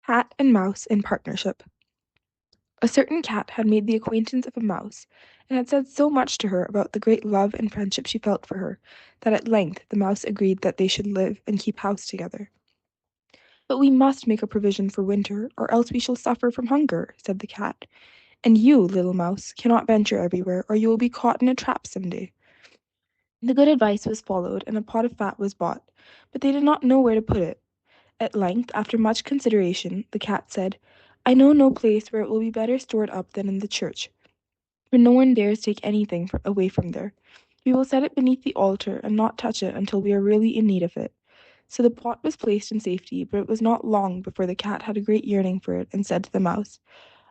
Cat and Mouse in Partnership. A certain cat had made the acquaintance of a mouse, and had said so much to her about the great love and friendship she felt for her, that at length the mouse agreed that they should live and keep house together. "But we must make a provision for winter, or else we shall suffer from hunger," said the cat, "and you, little mouse, cannot venture everywhere, or you will be caught in a trap some day." The good advice was followed, and a pot of fat was bought, but they did not know where to put it. At length, after much consideration, the cat said, "I know no place where it will be better stored up than in the church, for no one dares take anything away from there. We will set it beneath the altar, and not touch it until we are really in need of it." So the pot was placed in safety, but it was not long before the cat had a great yearning for it, and said to the mouse,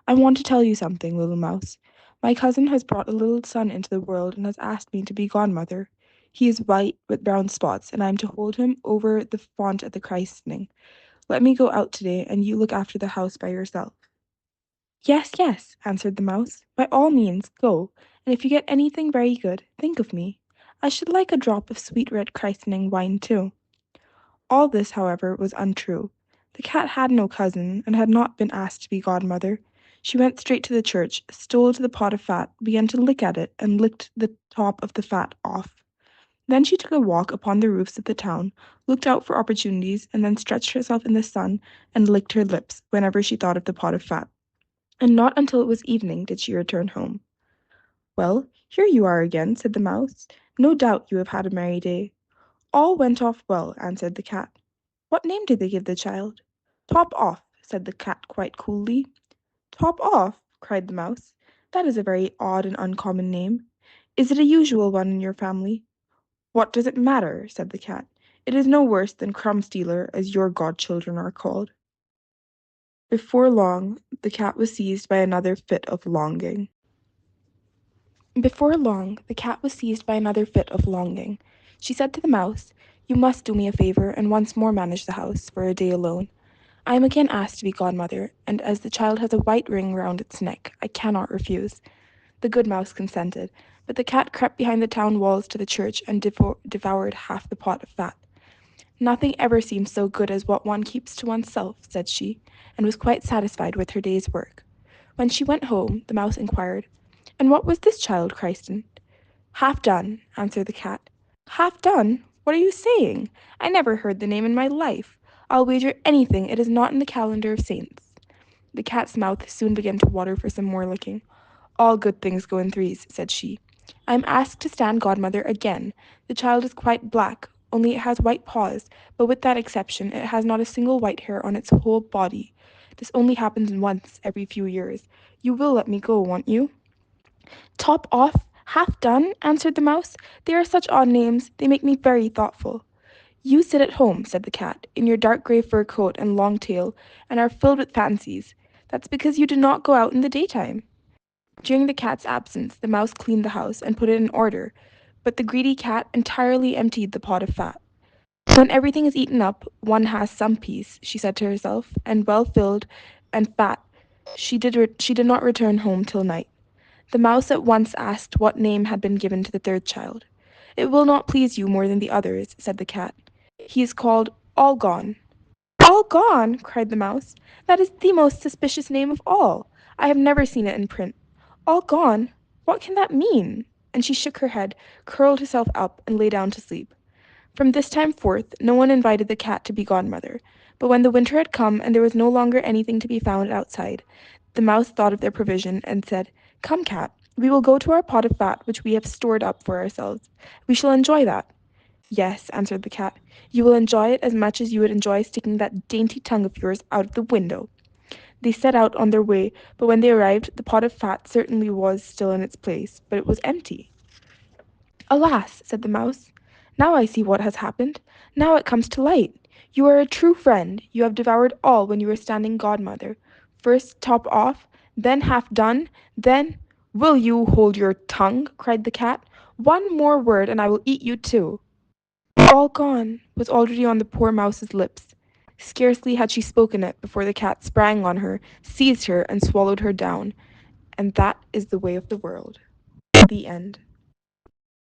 "I want to tell you something, little mouse. My cousin has brought a little son into the world, and has asked me to be godmother. He is white with brown spots, and I am to hold him over the font at the christening. Let me go out today, and you look after the house by yourself." "Yes, yes," answered the mouse, "by all means, go, and if you get anything very good, think of me. I should like a drop of sweet red christening wine too." All this, however, was untrue. The cat had no cousin, and had not been asked to be godmother. She went straight to the church, stole to the pot of fat, began to lick at it, and licked the top of the fat off. Then she took a walk upon the roofs of the town, looked out for opportunities, and then stretched herself in the sun and licked her lips whenever she thought of the pot of fat. And not until it was evening did she return home. "Well, here you are again," said the mouse. "No doubt you have had a merry day." "All went off well," answered the cat. "What name did they give the child?" "Top off," said the cat quite coolly. "Top off!" cried the mouse. "That is a very odd and uncommon name. Is it a usual one in your family?" "What does it matter?" said the cat. "It is no worse than Crumb Stealer, as your godchildren are called." Before long, the cat was seized by another fit of longing. She said to the mouse, "You must do me a favour, and once more manage the house for a day alone. I am again asked to be godmother, and as the child has a white ring round its neck, I cannot refuse." The good mouse consented, but the cat crept behind the town walls to the church, and devoured half the pot of fat. "Nothing ever seems so good as what one keeps to oneself," said she, and was quite satisfied with her day's work. When she went home, the mouse inquired, "And what was this child christened?" "Half done," answered the cat. "Half done? What are you saying? I never heard the name in my life. I'll wager anything it is not in the calendar of saints." The cat's mouth soon began to water for some more licking. "All good things go in threes," said she. "I am asked to stand godmother again. The child is quite black, only it has white paws, but with that exception it has not a single white hair on its whole body. This only happens once every few years. You will let me go, won't you?" "Top off, half done," answered the mouse. "They are such odd names, they make me very thoughtful." "You sit at home," said the cat, "in your dark grey fur coat and long tail, and are filled with fancies. That's because you do not go out in the daytime." During the cat's absence, the mouse cleaned the house and put it in order, but the greedy cat entirely emptied the pot of fat. "When everything is eaten up, one has some peace," she said to herself, and well filled and fat, she did not return home till night. The mouse at once asked what name had been given to the third child. "It will not please you more than the others," said the cat. "He is called All Gone." "All Gone!" cried the mouse. "That is the most suspicious name of all. I have never seen it in print. All gone! What can that mean?" And she shook her head, curled herself up, and lay down to sleep. From this time forth, no one invited the cat to be godmother, but when the winter had come and there was no longer anything to be found outside, the mouse thought of their provision, and said, "Come, cat, we will go to our pot of fat which we have stored up for ourselves. We shall enjoy that." "Yes," answered the cat, "you will enjoy it as much as you would enjoy sticking that dainty tongue of yours out of the window." They set out on their way, but when they arrived, the pot of fat certainly was still in its place, but it was empty. "Alas!" said the mouse, "now I see what has happened. Now it comes to light. You are a true friend. You have devoured all when you were standing godmother. First top off, then half done, then—" "Will you hold your tongue?" cried the cat. "One more word, and I will eat you too." "All gone" was already on the poor mouse's lips. Scarcely had she spoken it before the cat sprang on her, seized her, and swallowed her down. And that is the way of the world. The end.